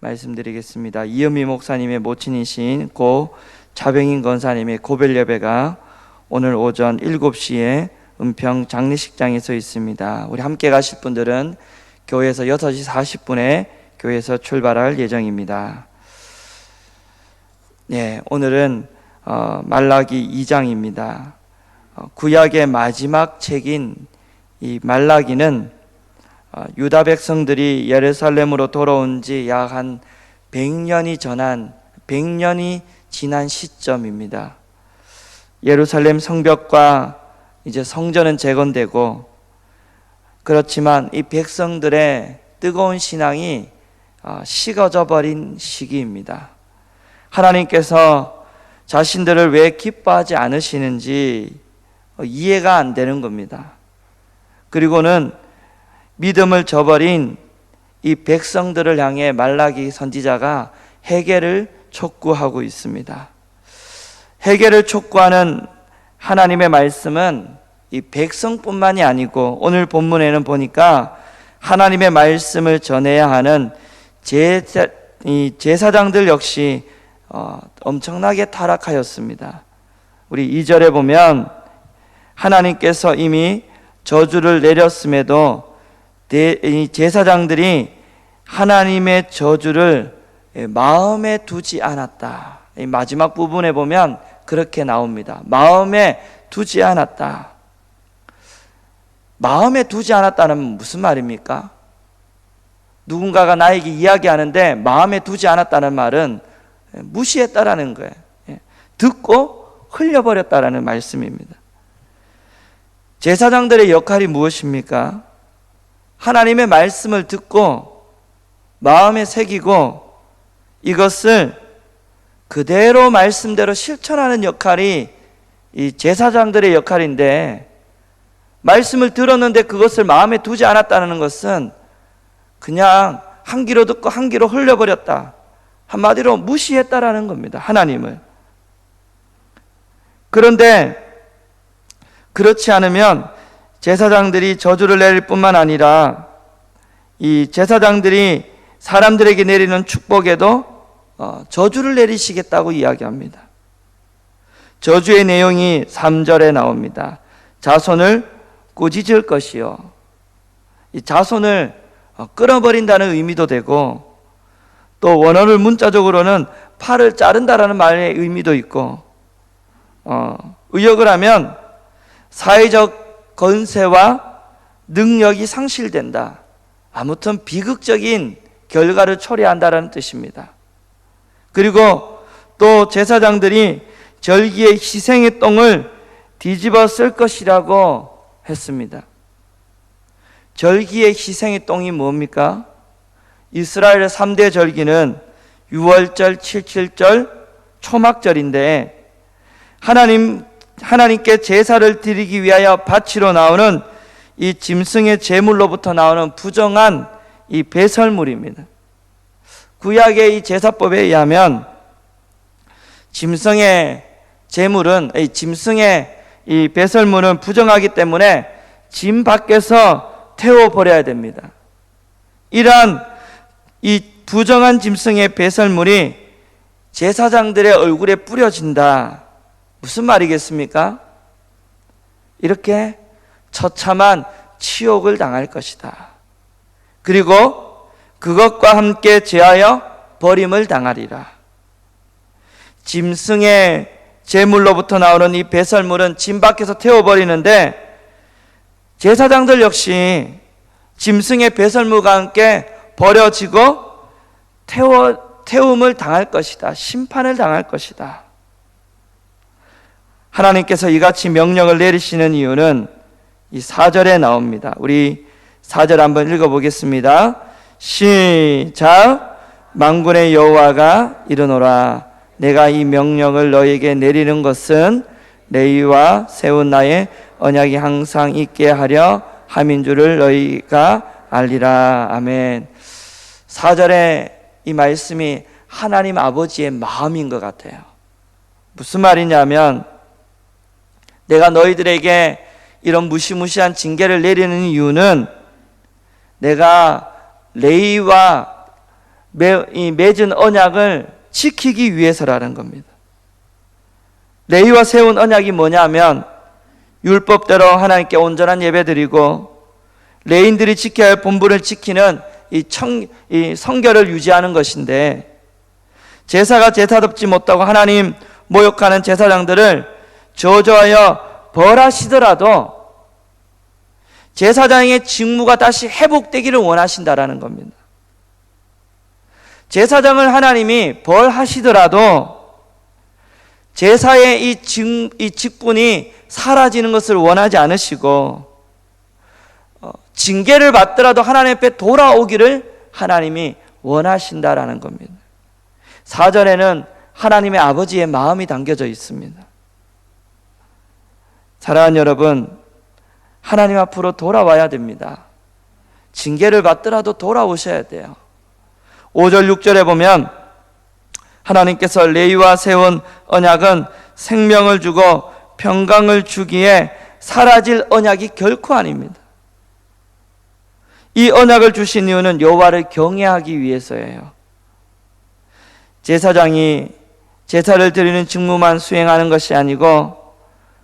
말씀드리겠습니다. 이은미 목사님의 모친이신 고 자병인 권사님의 고별 예배가 오늘 오전 7시에 은평 장례식장에서 있습니다. 우리 함께 가실 분들은 교회에서 6시 40분에 교회에서 출발할 예정입니다. 네, 오늘은 말라기 2장입니다. 구약의 마지막 책인 이 말라기는 유다 백성들이 예루살렘으로 돌아온 지 약 한 100년이 지난 시점입니다. 예루살렘 성벽과 이제 성전은 재건되고, 그렇지만 이 백성들의 뜨거운 신앙이 식어져 버린 시기입니다. 하나님께서 자신들을 왜 기뻐하지 않으시는지 이해가 안 되는 겁니다. 그리고는 믿음을 저버린 이 백성들을 향해 말라기 선지자가 회개를 촉구하고 있습니다. 회개를 촉구하는 하나님의 말씀은 이 백성뿐만이 아니고, 오늘 본문에는 보니까 하나님의 말씀을 전해야 하는 제사장들 역시 엄청나게 타락하였습니다. 우리 2절에 보면 하나님께서 이미 저주를 내렸음에도 제사장들이 하나님의 저주를 마음에 두지 않았다. 마지막 부분에 보면 그렇게 나옵니다. 마음에 두지 않았다. 마음에 두지 않았다는 무슨 말입니까? 누군가가 나에게 이야기하는데 마음에 두지 않았다는 말은 무시했다라는 거예요. 듣고 흘려버렸다라는 말씀입니다. 제사장들의 역할이 무엇입니까? 하나님의 말씀을 듣고 마음에 새기고 이것을 그대로 말씀대로 실천하는 역할이 이 제사장들의 역할인데, 말씀을 들었는데 그것을 마음에 두지 않았다는 것은 그냥 한 귀로 듣고 한 귀로 흘려버렸다, 한마디로 무시했다라는 겁니다, 하나님을. 그런데 그렇지 않으면 제사장들이 저주를 내릴 뿐만 아니라 이 제사장들이 사람들에게 내리는 축복에도 저주를 내리시겠다고 이야기합니다. 저주의 내용이 3절에 나옵니다. 자손을 꾸짖을 것이요. 이 자손을 끊어버린다는 의미도 되고, 또 원어를 문자적으로는 팔을 자른다라는 말의 의미도 있고, 의역을 하면 사회적 건세와 능력이 상실된다, 아무튼 비극적인 결과를 초래한다라는 뜻입니다. 그리고 또 제사장들이 절기의 희생의 똥을 뒤집어 쓸 것이라고 했습니다. 절기의 희생의 똥이 뭡니까? 이스라엘의 3대 절기는 유월절, 칠칠절, 초막절인데, 하나님께 제사를 드리기 위하여 바치러 나오는 이 짐승의 제물로부터 나오는 부정한 이 배설물입니다. 구약의 이 제사법에 의하면 짐승의 이 배설물은 부정하기 때문에 짐 밖에서 태워버려야 됩니다. 이러한 이 부정한 짐승의 배설물이 제사장들의 얼굴에 뿌려진다. 무슨 말이겠습니까? 이렇게 처참한 치욕을 당할 것이다. 그리고 그것과 함께 제하여 버림을 당하리라. 짐승의 제물로부터 나오는 이 배설물은 짐 밖에서 태워버리는데, 제사장들 역시 짐승의 배설물과 함께 버려지고 태움을 당할 것이다. 심판을 당할 것이다. 하나님께서 이같이 명령을 내리시는 이유는 이 4절에 나옵니다. 우리 4절 한번 읽어보겠습니다. 시작. 만군의 여호와가 이르노라. 내가 이 명령을 너에게 내리는 것은 레위와 세운 나의 언약이 항상 있게 하려 함인 줄을 너희가 알리라. 아멘. 4절에 이 말씀이 하나님 아버지의 마음인 것 같아요. 무슨 말이냐면, 내가 너희들에게 이런 무시무시한 징계를 내리는 이유는 내가 레위와 맺은 언약을 지키기 위해서라는 겁니다. 레위와 세운 언약이 뭐냐면 율법대로 하나님께 온전한 예배드리고 레인들이 지켜야 할 본분을 지키는 이 성결을 유지하는 것인데, 제사가 제사답지 못하고 하나님 모욕하는 제사장들을 저주하여 벌하시더라도 제사장의 직무가 다시 회복되기를 원하신다라는 겁니다. 제사장을 하나님이 벌하시더라도 제사의 이 직분이 사라지는 것을 원하지 않으시고, 징계를 받더라도 하나님 앞에 돌아오기를 하나님이 원하신다라는 겁니다. 4절에는 하나님의 아버지의 마음이 담겨져 있습니다. 사랑하는 여러분, 하나님 앞으로 돌아와야 됩니다. 징계를 받더라도 돌아오셔야 돼요. 5절 6절에 보면 하나님께서 레위와 세운 언약은 생명을 주고 평강을 주기에 사라질 언약이 결코 아닙니다. 이 언약을 주신 이유는 여호와를 경외하기 위해서예요. 제사장이 제사를 드리는 직무만 수행하는 것이 아니고,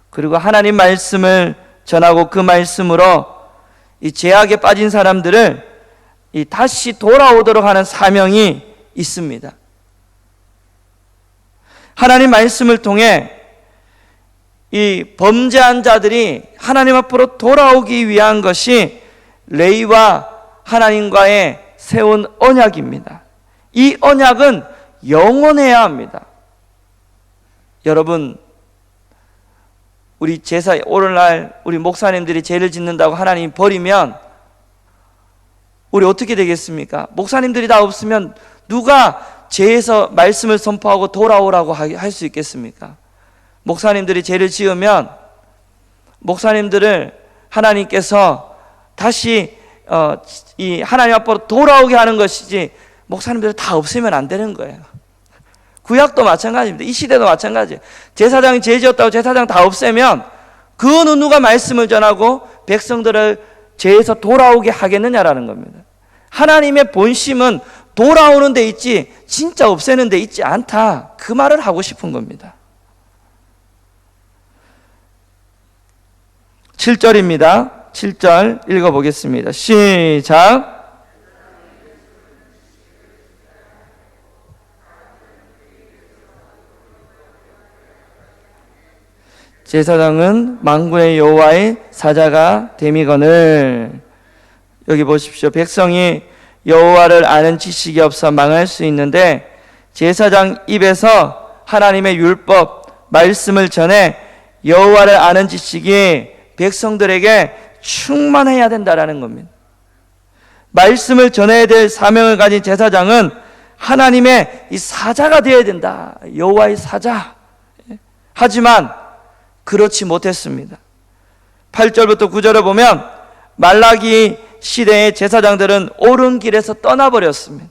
그리고 하나님 말씀을 전하고 그 말씀으로 이 죄악에 빠진 사람들을 다시 돌아오도록 하는 사명이 있습니다. 하나님 말씀을 통해 이 범죄한 자들이 하나님 앞으로 돌아오기 위한 것이 레위와 하나님과의 세운 언약입니다. 이 언약은 영원해야 합니다. 여러분, 우리 제사 오늘날 우리 목사님들이 죄를 짓는다고 하나님 버리면 우리 어떻게 되겠습니까? 목사님들이 다 없으면 누가 죄에서 말씀을 선포하고 돌아오라고 할 수 있겠습니까? 목사님들이 죄를 지으면 목사님들을 하나님께서 다시 이 하나님 앞으로 돌아오게 하는 것이지, 목사님들 다 없으면 안 되는 거예요. 구약도 마찬가지입니다. 이 시대도 마찬가지예요. 제사장이 죄 지었다고 제사장 다 없애면 그 어느 누가 말씀을 전하고 백성들을 죄에서 돌아오게 하겠느냐라는 겁니다. 하나님의 본심은 돌아오는 데 있지 진짜 없애는 데 있지 않다, 그 말을 하고 싶은 겁니다. 7절입니다. 7절 읽어보겠습니다. 시작. 제사장은 만군의 여호와의 사자가 됨이거늘. 여기 보십시오. 백성이 여호와를 아는 지식이 없어 망할 수 있는데, 제사장 입에서 하나님의 율법 말씀을 전해 여호와를 아는 지식이 백성들에게 충만해야 된다라는 겁니다. 말씀을 전해야 될 사명을 가진 제사장은 하나님의 이 사자가 되어야 된다. 여호와의 사자. 하지만 그렇지 못했습니다. 8절부터 9절을 보면 말라기 시대의 제사장들은 옳은 길에서 떠나버렸습니다.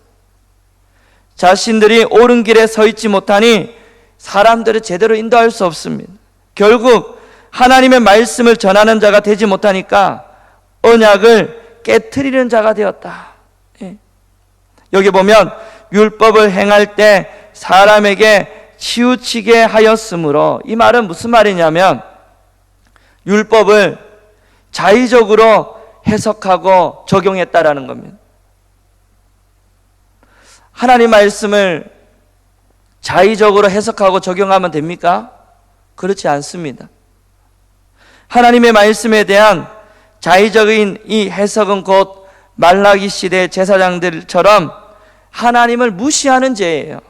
자신들이 옳은 길에 서 있지 못하니 사람들을 제대로 인도할 수 없습니다. 결국 하나님의 말씀을 전하는 자가 되지 못하니까 언약을 깨트리는 자가 되었다. 여기 보면 율법을 행할 때 사람에게 치우치게 하였으므로, 이 말은 무슨 말이냐면 율법을 자의적으로 해석하고 적용했다라는 겁니다. 하나님 말씀을 자의적으로 해석하고 적용하면 됩니까? 그렇지 않습니다. 하나님의 말씀에 대한 자의적인 이 해석은 곧 말라기 시대 제사장들처럼 하나님을 무시하는 죄예요.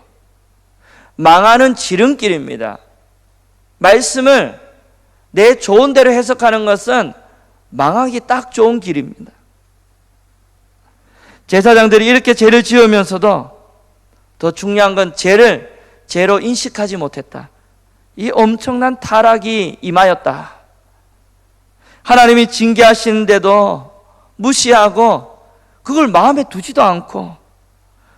망하는 지름길입니다. 말씀을 내 좋은 대로 해석하는 것은 망하기 딱 좋은 길입니다. 제사장들이 이렇게 죄를 지으면서도 더 중요한 건 죄를 죄로 인식하지 못했다. 이 엄청난 타락이 임하였다. 하나님이 징계하시는데도 무시하고 그걸 마음에 두지도 않고,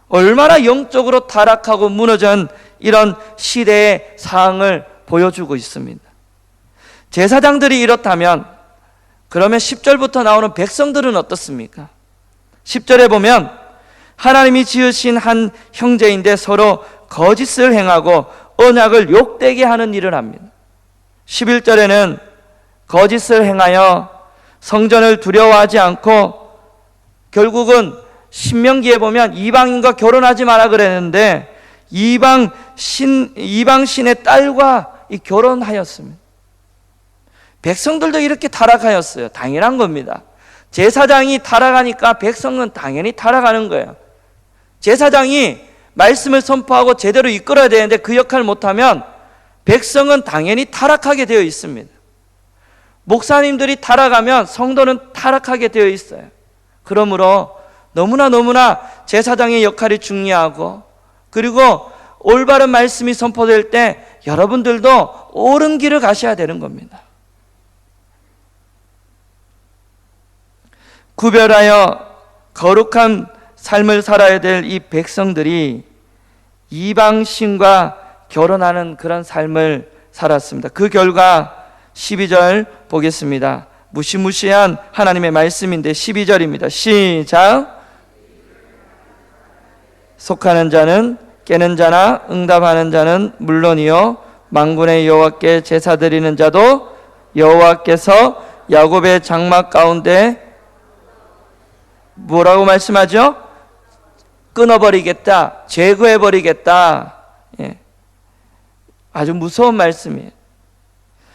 얼마나 영적으로 타락하고 무너진 이런 시대의 상황을 보여주고 있습니다. 제사장들이 이렇다면 그러면 10절부터 나오는 백성들은 어떻습니까? 10절에 보면 하나님이 지으신 한 형제인데 서로 거짓을 행하고 언약을 욕되게 하는 일을 합니다. 11절에는 거짓을 행하여 성전을 두려워하지 않고, 결국은 신명기에 보면 이방인과 결혼하지 마라 그랬는데 이방신의 딸과 결혼하였습니다. 백성들도 이렇게 타락하였어요. 당연한 겁니다. 제사장이 타락하니까 백성은 당연히 타락하는 거예요. 제사장이 말씀을 선포하고 제대로 이끌어야 되는데 그 역할을 못하면 백성은 당연히 타락하게 되어 있습니다. 목사님들이 타락하면 성도는 타락하게 되어 있어요. 그러므로 너무나 제사장의 역할이 중요하고, 그리고 올바른 말씀이 선포될 때 여러분들도 옳은 길을 가셔야 되는 겁니다. 구별하여 거룩한 삶을 살아야 될 이 백성들이 이방신과 결혼하는 그런 삶을 살았습니다. 그 결과 12절 보겠습니다. 무시무시한 하나님의 말씀인데 12절입니다. 시작. 속하는 자는 깨는 자나 응답하는 자는 물론이요 만군의 여호와께 제사 드리는 자도 여호와께서 야곱의 장막 가운데 뭐라고 말씀하죠? 끊어버리겠다, 제거해버리겠다. 예. 아주 무서운 말씀이에요.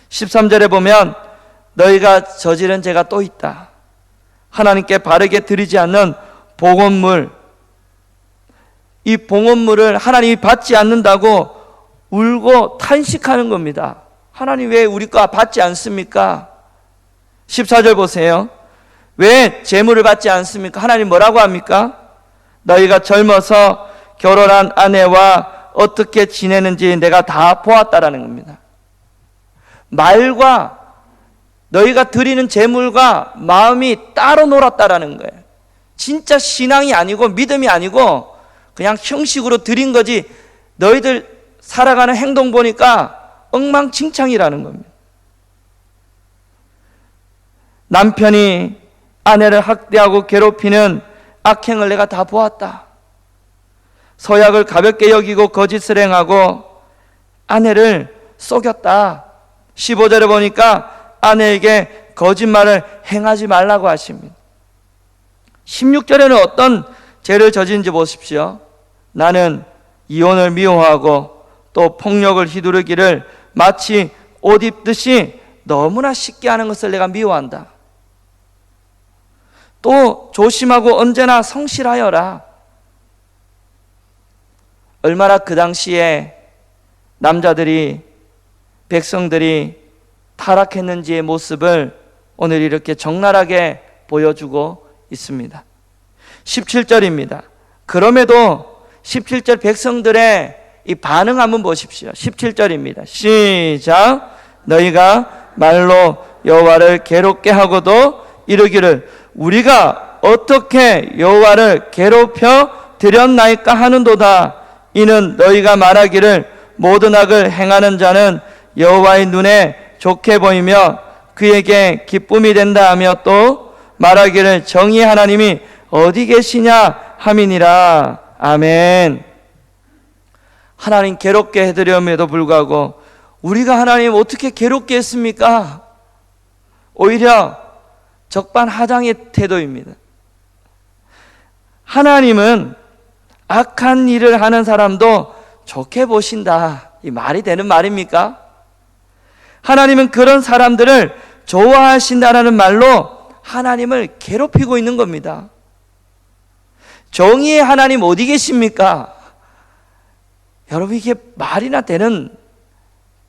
13절에 보면 너희가 저지른 죄가 또 있다. 하나님께 바르게 드리지 않는 봉헌물, 이 봉헌물을 하나님이 받지 않는다고 울고 탄식하는 겁니다. 하나님 왜 우리 거 받지 않습니까? 14절 보세요. 왜 제물을 받지 않습니까? 하나님 뭐라고 합니까? 너희가 젊어서 결혼한 아내와 어떻게 지내는지 내가 다 보았다라는 겁니다. 말과 너희가 드리는 제물과 마음이 따로 놀았다라는 거예요. 진짜 신앙이 아니고 믿음이 아니고 그냥 형식으로 드린 거지, 너희들 살아가는 행동 보니까 엉망진창이라는 겁니다. 남편이 아내를 학대하고 괴롭히는 악행을 내가 다 보았다. 서약을 가볍게 여기고 거짓을 행하고 아내를 속였다. 15절에 보니까 아내에게 거짓말을 행하지 말라고 하십니다. 16절에는 어떤 죄를 저지른지 보십시오. 나는 이혼을 미워하고 또 폭력을 휘두르기를 마치 옷 입듯이 너무나 쉽게 하는 것을 내가 미워한다. 또 조심하고 언제나 성실하여라. 얼마나 그 당시에 남자들이, 백성들이 타락했는지의 모습을 오늘 이렇게 적나라하게 보여주고 있습니다. 17절입니다. 그럼에도 17절 백성들의 이 반응 한번 보십시오. 17절입니다. 시작. 너희가 말로 여호와를 괴롭게 하고도 이르기를 우리가 어떻게 여호와를 괴롭혀 드렸나이까 하는도다. 이는 너희가 말하기를 모든 악을 행하는 자는 여호와의 눈에 좋게 보이며 그에게 기쁨이 된다 하며 또 말하기를 정의의 하나님이 어디 계시냐 함이니라. 아멘. 하나님 괴롭게 해드렸음에도 불구하고 우리가 하나님 어떻게 괴롭게 했습니까? 오히려 적반하장의 태도입니다. 하나님은 악한 일을 하는 사람도 좋게 보신다. 이 말이 되는 말입니까? 하나님은 그런 사람들을 좋아하신다라는 말로 하나님을 괴롭히고 있는 겁니다. 정의의 하나님 어디 계십니까? 여러분, 이게 말이나 되는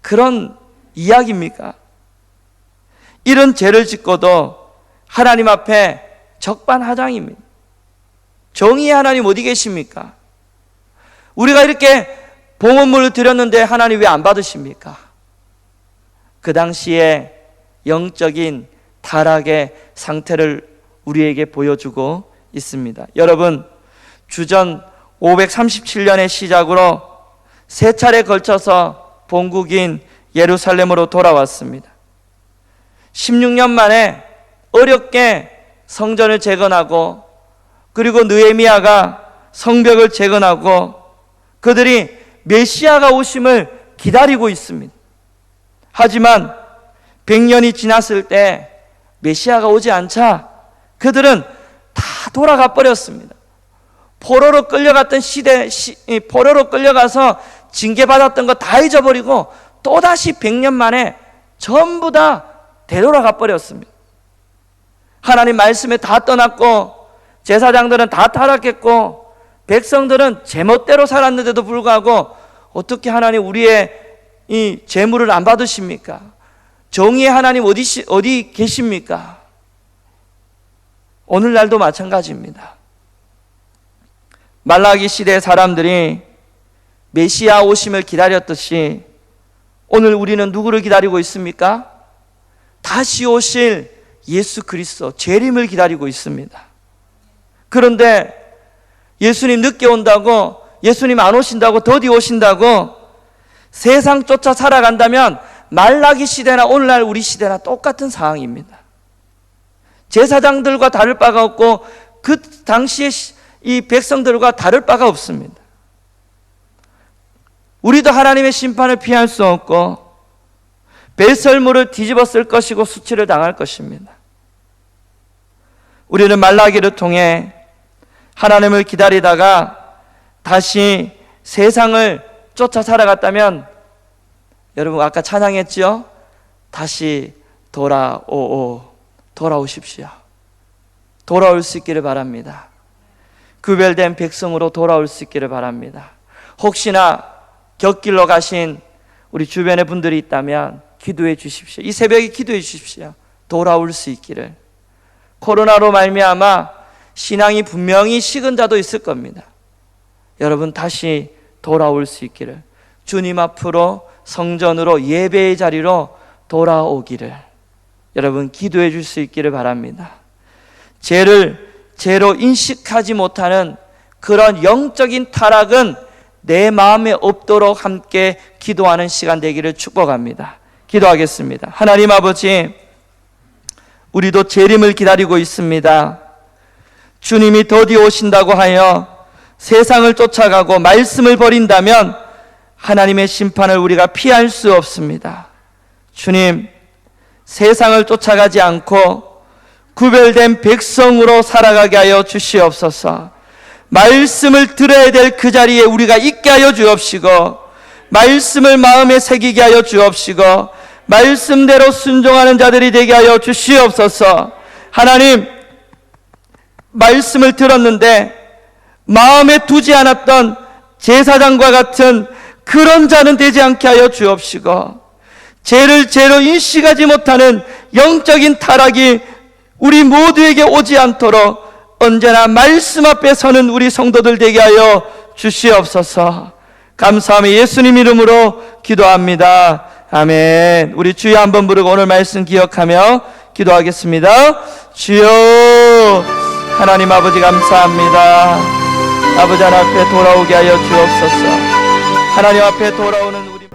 그런 이야기입니까? 이런 죄를 짓고도 하나님 앞에 적반하장입니다. 정의의 하나님 어디 계십니까? 우리가 이렇게 봉헌물을 드렸는데 하나님 왜 안 받으십니까? 그 당시에 영적인 타락의 상태를 우리에게 보여주고 있습니다. 여러분, 주전 537년의 시작으로 세 차례 걸쳐서 본국인 예루살렘으로 돌아왔습니다. 16년 만에 어렵게 성전을 재건하고, 그리고 느헤미야가 성벽을 재건하고 그들이 메시아가 오심을 기다리고 있습니다. 하지만 100년이 지났을 때 메시아가 오지 않자 그들은 다 돌아가 버렸습니다. 포로로 끌려갔던 포로로 끌려가서 징계받았던 거 다 잊어버리고 또다시 100년 만에 전부 다 되돌아가 버렸습니다. 하나님 말씀에 다 떠났고 제사장들은 다 타락했고 백성들은 제멋대로 살았는데도 불구하고 어떻게 하나님 우리의 이 재물을 안 받으십니까? 정의의 하나님 어디 계십니까? 오늘날도 마찬가지입니다. 말라기 시대의 사람들이 메시아 오심을 기다렸듯이 오늘 우리는 누구를 기다리고 있습니까? 다시 오실 예수 그리스도 재림을 기다리고 있습니다. 그런데 예수님 늦게 온다고, 예수님 안 오신다고, 더디 오신다고 세상 쫓아 살아간다면 말라기 시대나 오늘날 우리 시대나 똑같은 상황입니다. 제사장들과 다를 바가 없고 그 당시에 이 백성들과 다를 바가 없습니다. 우리도 하나님의 심판을 피할 수 없고 배설물을 뒤집어 쓸 것이고 수치를 당할 것입니다. 우리는 말라기를 통해 하나님을 기다리다가 다시 세상을 쫓아 살아갔다면 여러분 아까 찬양했죠? 다시 돌아오십시오. 돌아올 수 있기를 바랍니다. 구별된 백성으로 돌아올 수 있기를 바랍니다. 혹시나 곁길로 가신 우리 주변의 분들이 있다면 기도해 주십시오. 이 새벽에 기도해 주십시오. 돌아올 수 있기를. 코로나로 말미암아 신앙이 분명히 식은 자도 있을 겁니다. 여러분 다시 돌아올 수 있기를, 주님 앞으로 성전으로 예배의 자리로 돌아오기를 여러분 기도해 줄 수 있기를 바랍니다. 죄를 죄로 인식하지 못하는 그런 영적인 타락은 내 마음에 없도록 함께 기도하는 시간 되기를 축복합니다. 기도하겠습니다. 하나님 아버지, 우리도 재림을 기다리고 있습니다. 주님이 더디 오신다고 하여 세상을 쫓아가고 말씀을 버린다면 하나님의 심판을 우리가 피할 수 없습니다. 주님, 세상을 쫓아가지 않고 구별된 백성으로 살아가게 하여 주시옵소서. 말씀을 들어야 될 그 자리에 우리가 있게 하여 주옵시고, 말씀을 마음에 새기게 하여 주옵시고, 말씀대로 순종하는 자들이 되게 하여 주시옵소서. 하나님, 말씀을 들었는데 마음에 두지 않았던 제사장과 같은 그런 자는 되지 않게 하여 주옵시고, 죄를 죄로 인식하지 못하는 영적인 타락이 우리 모두에게 오지 않도록 언제나 말씀 앞에 서는 우리 성도들 되게 하여 주시옵소서. 감사하며 예수님 이름으로 기도합니다. 아멘. 우리 주여 한번 부르고 오늘 말씀 기억하며 기도하겠습니다. 주여, 하나님 아버지 감사합니다. 아버지 하나님 앞에 돌아오게 하여 주옵소서. 하나님 앞에 돌아오는 우리